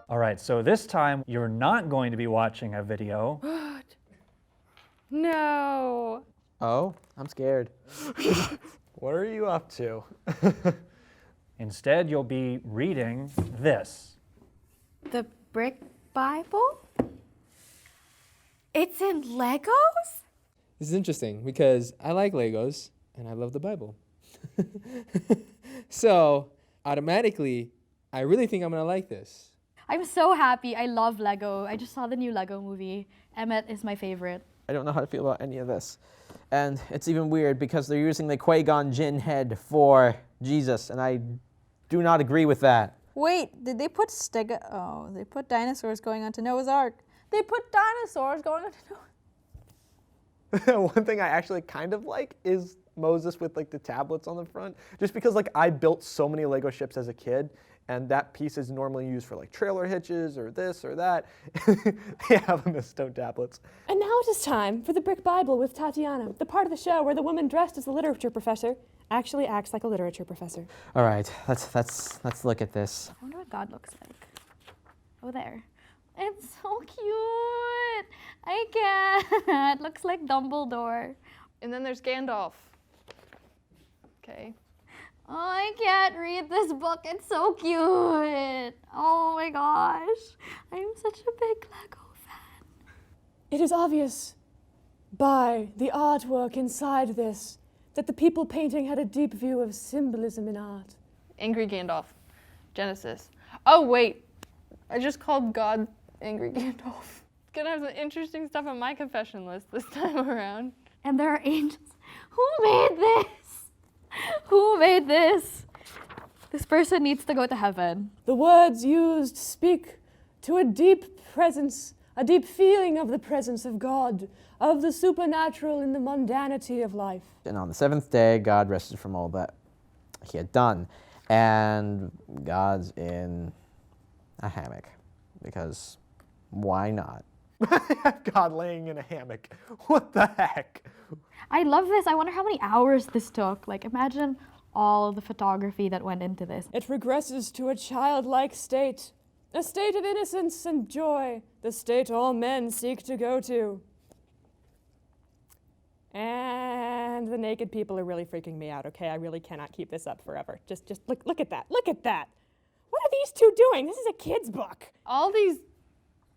All right, so this time you're not going to be watching a video. What? No. Oh, I'm scared. What are you up to? Instead, you'll be reading this. The brick Bible? It's in Legos? This is interesting because I like Legos and I love the Bible. So, automatically, I really think I'm going to like this. I'm so happy. I love Lego. I just saw the new Lego movie. Emmet is my favorite. I don't know how to feel about any of this. And it's even weird because they're using the Qui-Gon Jinn head for Jesus, and I do not agree with that. Wait, did they put they put dinosaurs going onto Noah's Ark. They put dinosaurs going onto Noah's One thing I actually kind of like is Moses with like the tablets on the front, just because like I built so many Lego ships as a kid, and that piece is normally used for like trailer hitches or this or that. They have them as stone tablets. And now it is time for the Brick Bible with Tatiana, the part of the show where the woman dressed as the literature professor actually acts like a literature professor. All right, let's look at this. I wonder what God looks like. Oh, there. It's so cute. I can't. Looks like Dumbledore. And then there's Gandalf. Okay. Oh, I can't read this book. It's so cute. Oh my gosh. I'm such a big Lego fan. It is obvious by the artwork inside this that the people painting had a deep view of symbolism in art. Angry Gandalf. Genesis. Oh, wait. I just called God Angry Gandalf. Gonna have some interesting stuff on my confession list this time around. And there are angels. Who made this? Who made this? This person needs to go to heaven. The words used speak to a deep presence, a deep feeling of the presence of God, of the supernatural in the mundanity of life. And on the seventh day, God rested from all that he had done. And God's in a hammock, because why not? God laying in a hammock. What the heck? I love this. I wonder how many hours this took. Like, imagine all the photography that went into this. It regresses to a childlike state, a state of innocence and joy, the state all men seek to go to. And the naked people are really freaking me out, okay? I really cannot keep this up forever. Just look at that. Look at that. What are these two doing? This is a kid's book. All these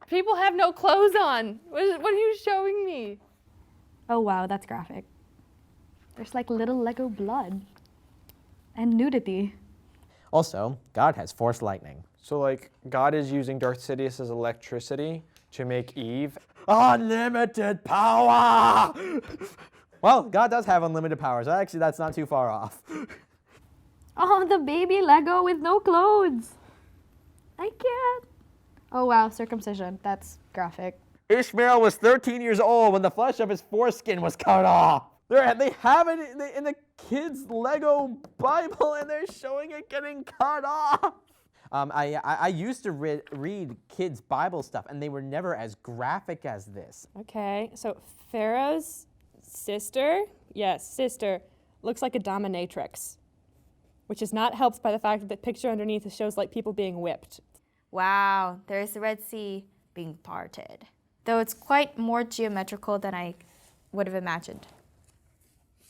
people have no clothes on. What are you showing me? Oh wow, that's graphic. There's like little Lego blood and nudity. Also, God has forced lightning. So like God is using Darth Sidious's electricity to make Eve unlimited power. Well, God does have unlimited powers. Actually, that's not too far off. Oh, the baby Lego with no clothes. I can't. Oh wow, circumcision. That's graphic. Ishmael was 13 years old when the flesh of his foreskin was cut off. They have it in the kids' Lego Bible, and they're showing it getting cut off. I used to read kids' Bible stuff, and they were never as graphic as this. Okay, so Pharaoh's sister, looks like a dominatrix, which is not helped by the fact that the picture underneath shows like people being whipped. Wow, there's the Red Sea being parted. Though it's quite more geometrical than I would have imagined.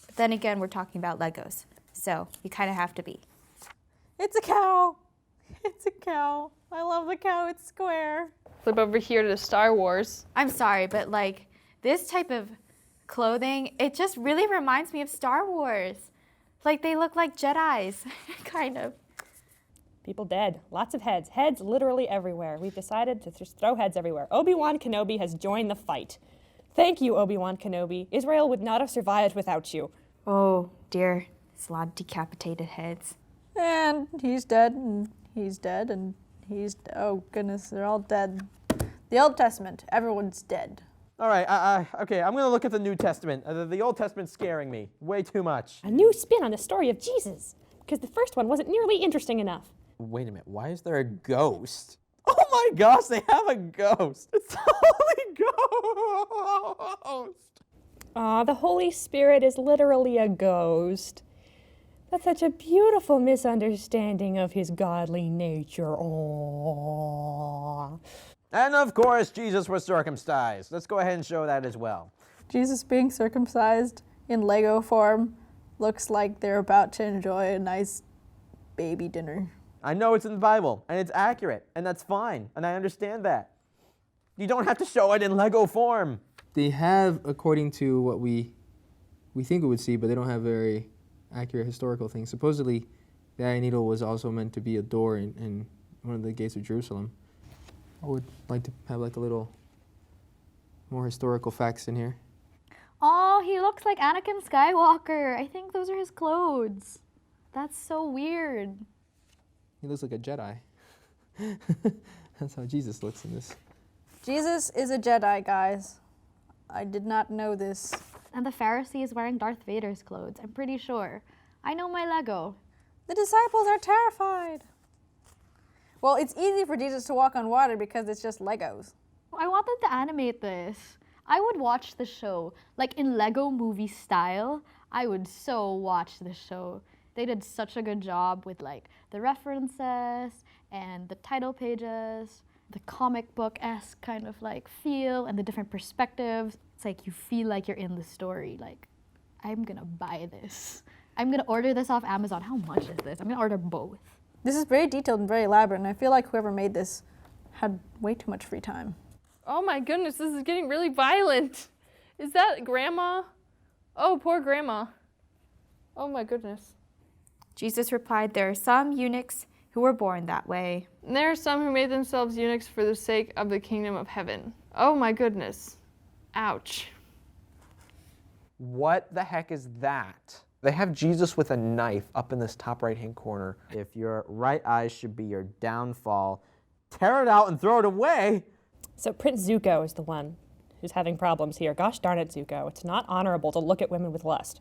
But then again, we're talking about Legos, so you kind of have to be. It's a cow. It's a cow. I love the cow. It's square. Flip over here to Star Wars. I'm sorry, but like this type of clothing, it just really reminds me of Star Wars. Like they look like Jedis, kind of. People dead. Lots of heads. Heads literally everywhere. We've decided to just throw heads everywhere. Obi-Wan Kenobi has joined the fight. Thank you, Obi-Wan Kenobi. Israel would not have survived without you. Oh, dear. There's a lot of decapitated heads. And he's dead, and he's dead, and he's... Oh, goodness, they're all dead. The Old Testament, everyone's dead. All right, okay, I'm going to look at the New Testament. The Old Testament's scaring me way too much. A new spin on the story of Jesus, because the first one wasn't nearly interesting enough. Wait a minute, why is there a ghost? Oh my gosh, they have a ghost. It's the Holy Ghost. Aw, the Holy Spirit is literally a ghost. That's such a beautiful misunderstanding of his godly nature. Aww. And of course, Jesus was circumcised. Let's go ahead and show that as well. Jesus being circumcised in Lego form looks like they're about to enjoy a nice baby dinner. I know it's in the Bible, and it's accurate, and that's fine, and I understand that. You don't have to show it in Lego form. They have, according to what we think we would see, but they don't have very accurate historical things. Supposedly, the eye needle was also meant to be a door in one of the gates of Jerusalem. I would like to have like a little more historical facts in here. Oh, he looks like Anakin Skywalker. I think those are his clothes. That's so weird. He looks like a Jedi. That's how Jesus looks in this. Jesus is a Jedi, guys. I did not know this. And the Pharisee is wearing Darth Vader's clothes, I'm pretty sure. I know my Lego. The disciples are terrified. Well, it's easy for Jesus to walk on water because it's just Legos. I want them to animate this. I would watch the show. Like in Lego movie style, I would so watch the show. They did such a good job with like the references and the title pages, the comic book-esque kind of like feel and the different perspectives. It's like you feel like you're in the story. Like, I'm gonna buy this. I'm gonna order this off Amazon. How much is this? I'm gonna order both. This is very detailed and very elaborate, and I feel like whoever made this had way too much free time. Oh my goodness, this is getting really violent. Is that Grandma? Oh, poor Grandma. Oh my goodness. Jesus replied, there are some eunuchs who were born that way. And there are some who made themselves eunuchs for the sake of the kingdom of heaven. Oh my goodness. Ouch. What the heck is that? They have Jesus with a knife up in this top right-hand corner. If your right eye should be your downfall, tear it out and throw it away. So Prince Zuko is the one who's having problems here. Gosh darn it, Zuko. It's not honorable to look at women with lust.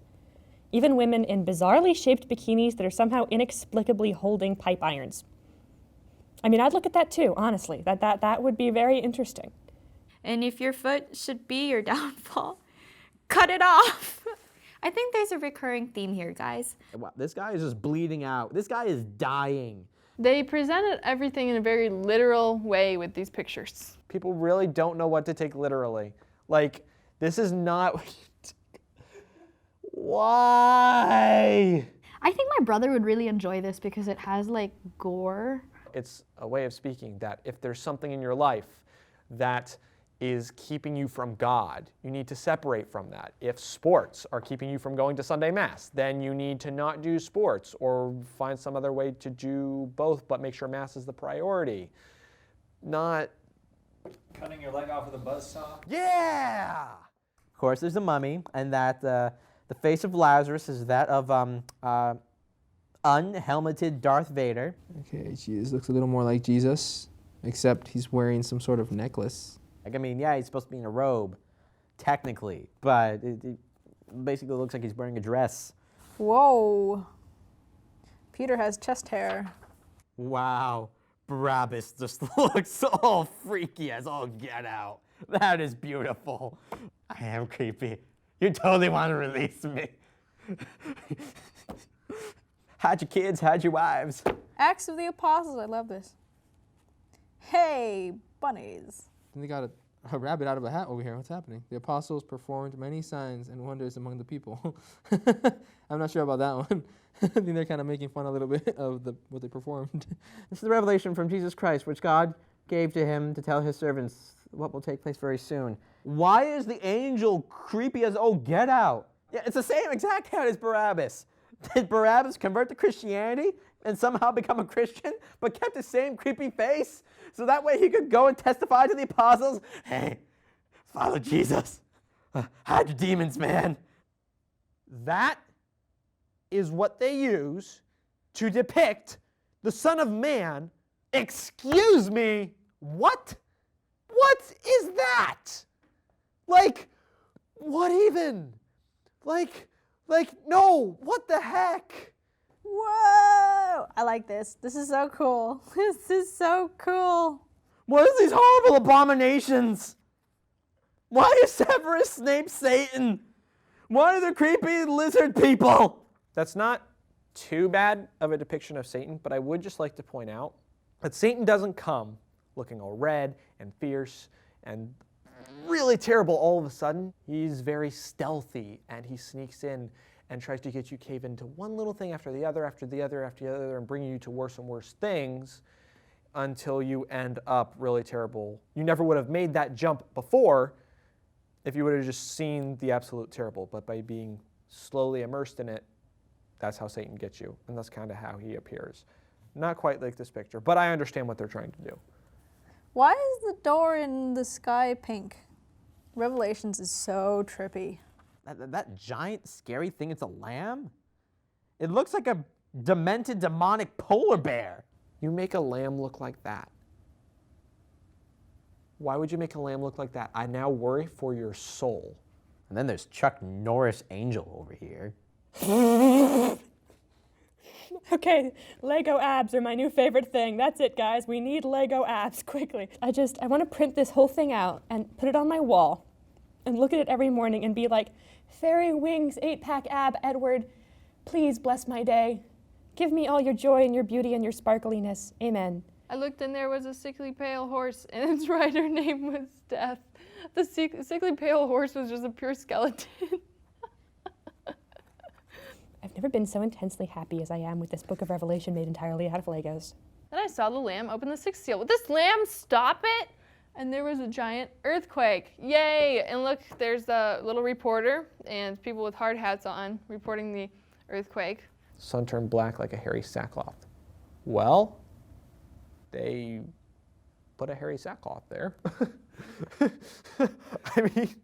Even women in bizarrely shaped bikinis that are somehow inexplicably holding pipe irons. I mean, I'd look at that too, honestly. That would be very interesting. And if your foot should be your downfall, cut it off. I think there's a recurring theme here, guys. Wow, this guy is just bleeding out. This guy is dying. They presented everything in a very literal way with these pictures. People really don't know what to take literally. Like, this is not... Why? I think my brother would really enjoy this because it has like gore. It's a way of speaking that if there's something in your life that is keeping you from God, you need to separate from that. If sports are keeping you from going to Sunday Mass, then you need to not do sports or find some other way to do both, but make sure Mass is the priority. Not... Cutting your leg off with a buzzsaw? Yeah! Of course, there's a mummy, and that the face of Lazarus is that of unhelmeted Darth Vader. Okay, Jesus looks a little more like Jesus, except he's wearing some sort of necklace. Like, I mean, yeah, he's supposed to be in a robe, technically, but it basically looks like he's wearing a dress. Whoa. Peter has chest hair. Wow, Barabbas just looks all freaky as all get out. That is beautiful. I am creepy. You totally want to release me. Hide your kids, hide your wives. Acts of the Apostles, I love this. Hey, bunnies. And they got a rabbit out of a hat over here. What's happening? The apostles performed many signs and wonders among the people. I'm not sure about that one. I think they're kind of making fun a little bit of what they performed. This is the revelation from Jesus Christ, which God gave to him to tell his servants what will take place very soon. Why is the angel creepy as oh get out? Yeah, it's the same exact hat as Barabbas. Did Barabbas convert to Christianity and somehow become a Christian, but kept the same creepy face? So that way he could go and testify to the apostles, hey, follow Jesus. Hide your demons, man. That is what they use to depict the Son of Man. Excuse me, what? What is that? Like, what even? Like, no, what the heck? Whoa! I like this. This is so cool. This is so cool. What is these horrible abominations? Why is Severus named Satan? Why are there creepy lizard people? That's not too bad of a depiction of Satan, but I would just like to point out that Satan doesn't come looking all red and fierce and really terrible all of a sudden. He's very stealthy, and he sneaks in and tries to get you cave into one little thing after the other, after the other, after the other, and bring you to worse and worse things until you end up really terrible. You never would have made that jump before if you would have just seen the absolute terrible, but by being slowly immersed in it, that's how Satan gets you, and that's kind of how he appears. Not quite like this picture, but I understand what they're trying to do. Why is the door in the sky pink? Revelations is so trippy. That giant, scary thing, it's a lamb? It looks like a demented, demonic polar bear. You make a lamb look like that. Why would you make a lamb look like that? I now worry for your soul. And then there's Chuck Norris Angel over here. Okay, Lego abs are my new favorite thing. That's it, guys. We need Lego abs quickly. I want to print this whole thing out and put it on my wall and look at it every morning and be like, Fairy Wings 8-pack ab Edward, please bless my day. Give me all your joy and your beauty and your sparkliness. Amen. I looked and there was a sickly pale horse, and its rider name was Death. The sickly pale horse was just a pure skeleton. I've never been so intensely happy as I am with this book of Revelation made entirely out of Legos. Then I saw the lamb open the sixth seal. Would this lamb stop it? And there was a giant earthquake. Yay! And look, there's the little reporter and people with hard hats on reporting the earthquake. Sun turned black like a hairy sackcloth. Well, they put a hairy sackcloth there. I mean,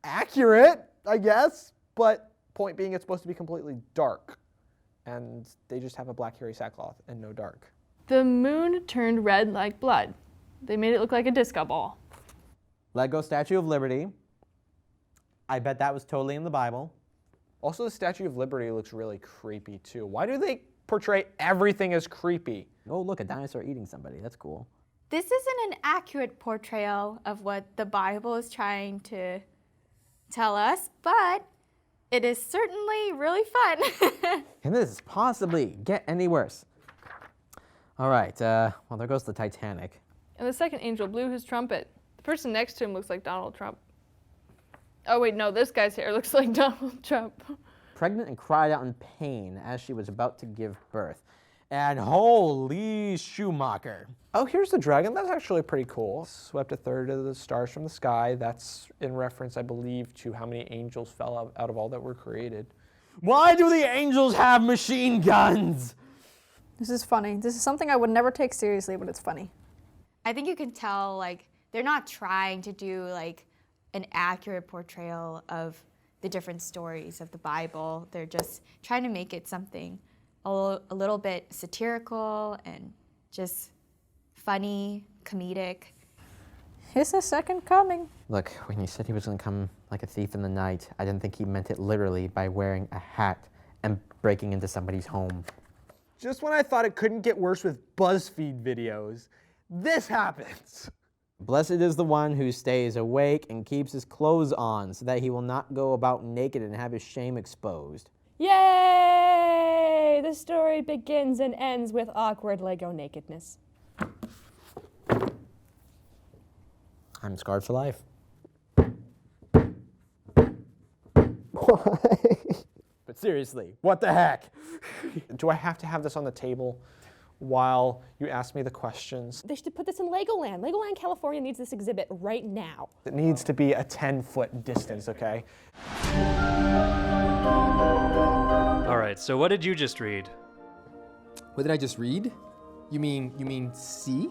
accurate, I guess, but point being it's supposed to be completely dark. And they just have a black hairy sackcloth and no dark. The moon turned red like blood. They made it look like a disco ball. Lego Statue of Liberty. I bet that was totally in the Bible. Also, the Statue of Liberty looks really creepy too. Why do they portray everything as creepy? Oh, look, a dinosaur eating somebody. That's cool. This isn't an accurate portrayal of what the Bible is trying to tell us, but it is certainly really fun. Can this possibly get any worse? All right, well, there goes the Titanic. And the second angel blew his trumpet. The person next to him looks like Donald Trump. Oh wait, no, this guy's hair looks like Donald Trump. Pregnant and cried out in pain as she was about to give birth. And holy Schumacher. Oh, here's the dragon. That's actually pretty cool. Swept a third of the stars from the sky. That's in reference, I believe, to how many angels fell out of all that were created. Why do the angels have machine guns? This is funny. This is something I would never take seriously, but it's funny. I think you can tell, like, they're not trying to do, like, an accurate portrayal of the different stories of the Bible. They're just trying to make it something a little bit satirical and just funny, comedic. It's a second coming. Look, when he said he was going to come like a thief in the night, I didn't think he meant it literally by wearing a hat and breaking into somebody's home. Just when I thought it couldn't get worse with BuzzFeed videos, this happens. Blessed is the one who stays awake and keeps his clothes on so that he will not go about naked and have his shame exposed. Yay! The story begins and ends with awkward Lego nakedness. I'm scarred for life. But seriously, what the heck? Do I have to have this on the table while you ask me the questions? They should put this in Legoland. Legoland California needs this exhibit right now. It needs to be a 10-foot distance, okay? All right, so what did you just read? What did I just read? You mean see?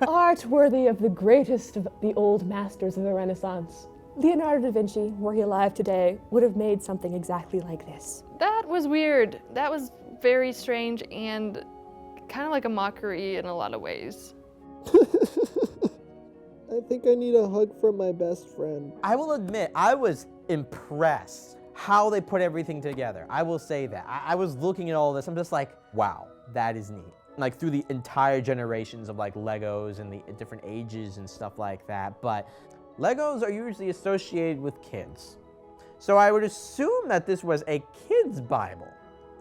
Art worthy of the greatest of the old masters of the Renaissance. Leonardo da Vinci, were he alive today, would have made something exactly like this. That was weird. That was very strange and kind of like a mockery in a lot of ways. I think I need a hug from my best friend. I will admit, I was impressed how they put everything together. I will say that. I was looking at all this, I'm just like, wow, that is neat. Like through the entire generations of like Legos and the different ages and stuff like that. But Legos are usually associated with kids. So I would assume that this was a kid's Bible.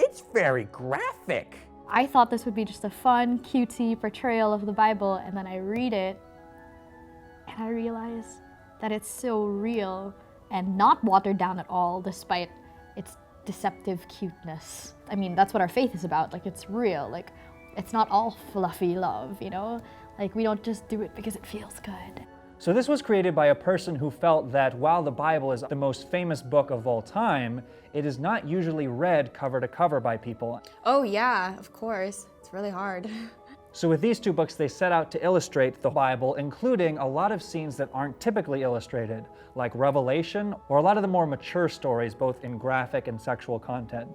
It's very graphic. I thought this would be just a fun, cutesy portrayal of the Bible, and then I read it, and I realize that it's so real and not watered down at all, despite its deceptive cuteness. I mean, that's what our faith is about. Like, it's real. Like, it's not all fluffy love, you know? Like, we don't just do it because it feels good. So this was created by a person who felt that while the Bible is the most famous book of all time, it is not usually read cover to cover by people. Oh yeah, of course. It's really hard. So with these two books, they set out to illustrate the Bible, including a lot of scenes that aren't typically illustrated, like Revelation, or a lot of the more mature stories, both in graphic and sexual content.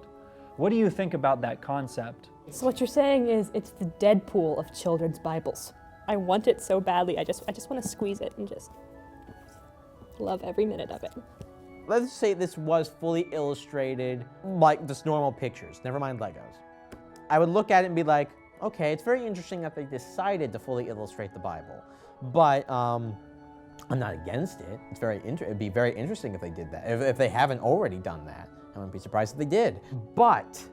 What do you think about that concept? So what you're saying is it's the Deadpool of children's Bibles. I want it so badly. I just want to squeeze it and just love every minute of it. Let's say this was fully illustrated like just normal pictures, never mind Legos. I would look at it and be like, okay, it's very interesting that they decided to fully illustrate the Bible, but I'm not against it. It'd be very interesting if they did that. If they haven't already done that, I wouldn't be surprised if they did. But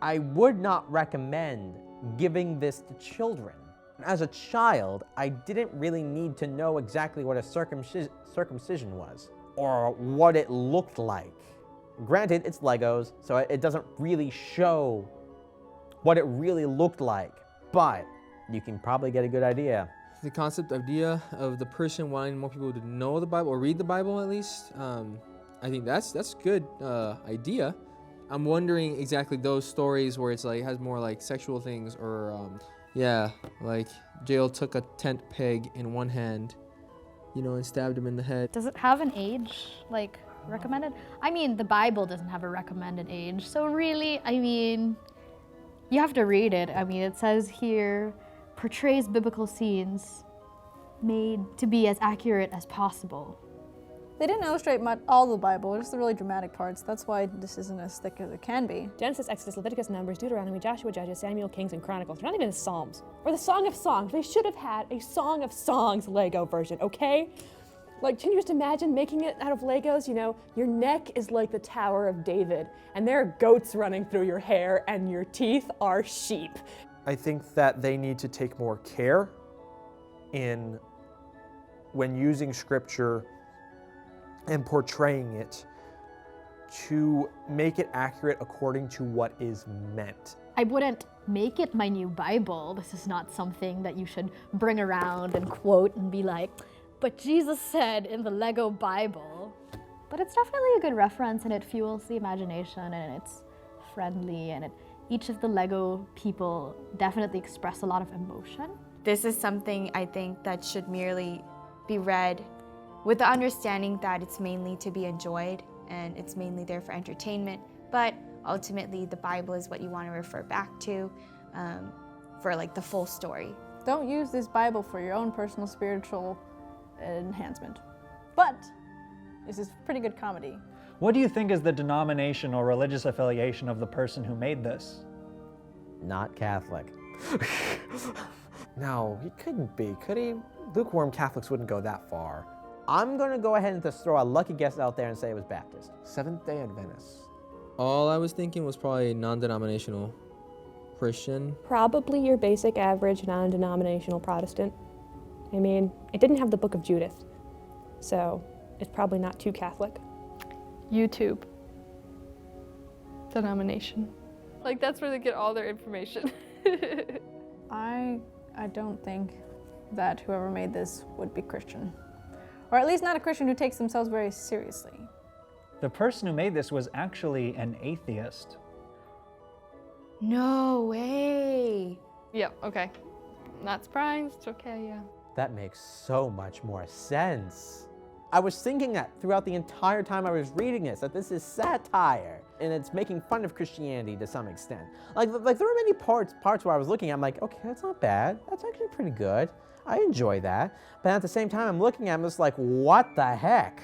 I would not recommend giving this to children. As a child, I didn't really need to know exactly what a circumcision was or what it looked like. Granted, it's Legos, so it doesn't really show what it really looked like, but you can probably get a good idea. The idea of the person wanting more people to know the Bible or read the Bible at least, I think that's a good idea. I'm wondering exactly those stories where it's like has more like sexual things or yeah, like Jael took a tent peg in one hand, you know, and stabbed him in the head. Does it have an age, like, recommended? I mean, the Bible doesn't have a recommended age, so really, I mean, you have to read it. I mean, it says here, portrays biblical scenes made to be as accurate as possible. They didn't illustrate all the Bible, just the really dramatic parts. That's why this isn't as thick as it can be. Genesis, Exodus, Leviticus, Numbers, Deuteronomy, Joshua, Judges, Samuel, Kings, and Chronicles. They're not even the Psalms. Or the Song of Songs. They should have had a Song of Songs Lego version, okay? Like, can you just imagine making it out of Legos? You know, your neck is like the Tower of David, and there are goats running through your hair, and your teeth are sheep. I think that they need to take more care when using scripture and portraying it to make it accurate according to what is meant. I wouldn't make it my new Bible. This is not something that you should bring around and quote and be like, but Jesus said in the Lego Bible. But it's definitely a good reference, and it fuels the imagination, and it's friendly, and each of the Lego people definitely express a lot of emotion. This is something I think that should merely be read with the understanding that it's mainly to be enjoyed and it's mainly there for entertainment, but ultimately the Bible is what you want to refer back to for like the full story. Don't use this Bible for your own personal spiritual enhancement. But this is pretty good comedy. What do you think is the denomination or religious affiliation of the person who made this? Not Catholic. No, he couldn't be, could he? Lukewarm Catholics wouldn't go that far. I'm gonna go ahead and just throw a lucky guess out there and say it was Baptist. Seventh-day Adventists. All I was thinking was probably non-denominational Christian. Probably your basic average non-denominational Protestant. I mean, it didn't have the Book of Judith, so it's probably not too Catholic. YouTube denomination. Like, that's where they get all their information. I don't think that whoever made this would be Christian. Or at least not a Christian who takes themselves very seriously. The person who made this was actually an atheist. No way. Yep, okay. Not surprised, okay, yeah. That makes so much more sense. I was thinking that throughout the entire time I was reading this, that this is satire, and it's making fun of Christianity to some extent. Like there were many parts where I was looking, I'm like, okay, that's not bad. That's actually pretty good. I enjoy that. But at the same time, I'm looking at it, I'm just like, what the heck?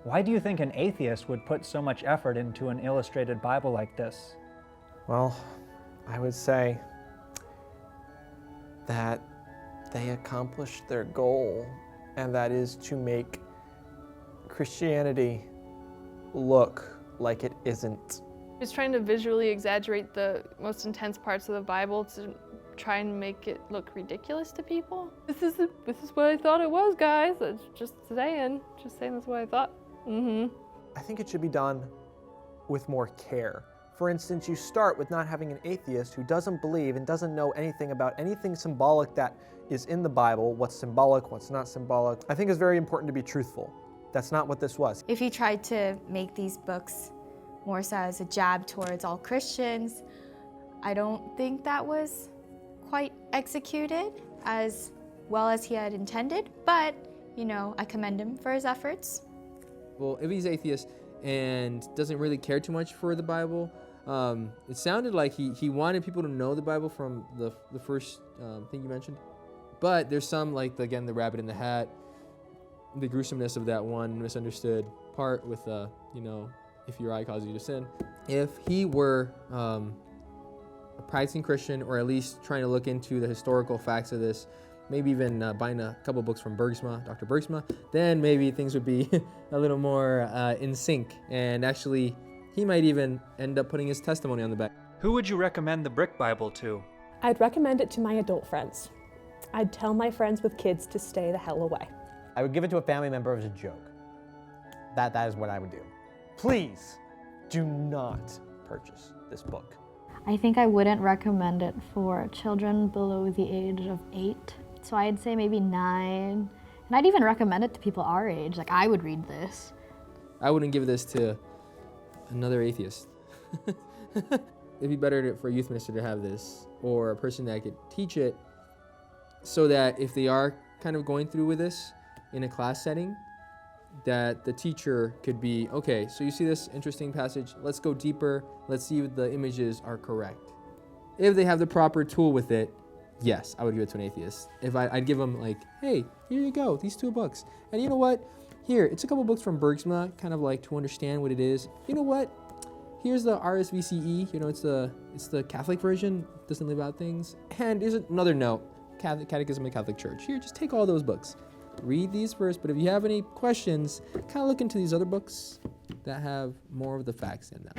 Why do you think an atheist would put so much effort into an illustrated Bible like this? Well, I would say that they accomplished their goal, and that is to make Christianity look like it isn't He's trying to visually exaggerate the most intense parts of the Bible to try and make it look ridiculous to people. This is what I thought it was, guys. Just saying that's what I thought. I think it should be done with more care. For instance, you start with not having an atheist who doesn't believe and doesn't know anything about anything symbolic that is in the Bible, what's symbolic, what's not symbolic. I think it's very important to be truthful. That's not what this was. If you tried to make these books more so as a jab towards all Christians, I don't think that was quite executed as well as he had intended, but, you know, I commend him for his efforts. Well, if he's atheist and doesn't really care too much for the Bible, it sounded like he wanted people to know the Bible from the first thing you mentioned. But there's some, like, again, the rabbit in the hat, the gruesomeness of that one misunderstood part with, you know, if your eye causes you to sin. If he were a practicing Christian, or at least trying to look into the historical facts of this, maybe even buying a couple books from Bergsma, Dr. Bergsma, then maybe things would be a little more in sync. And actually, he might even end up putting his testimony on the back. Who would you recommend the Brick Bible to? I'd recommend it to my adult friends. I'd tell my friends with kids to stay the hell away. I would give it to a family member as a joke. That is what I would do. Please do not purchase this book. I think I wouldn't recommend it for children below the age of 8. So I'd say maybe 9. And I'd even recommend it to people our age. Like, I would read this. I wouldn't give this to another atheist. It'd be better for a youth minister to have this, or a person that could teach it, so that if they are kind of going through with this in a class setting, that the teacher could be, okay, so you see this interesting passage, let's go deeper, let's see if the images are correct. If they have the proper tool with it, yes, I would give it to an atheist. If I'd give them, like, hey, here you go, these 2 books. And you know what? Here, it's a couple books from Bergsma, kind of like to understand what it is. You know what? Here's the RSVCE, you know, it's the Catholic version, doesn't leave out things. And here's another note, Catechism of the Catholic Church. Here, just take all those books. Read these first, but if you have any questions, kind of look into these other books that have more of the facts in them.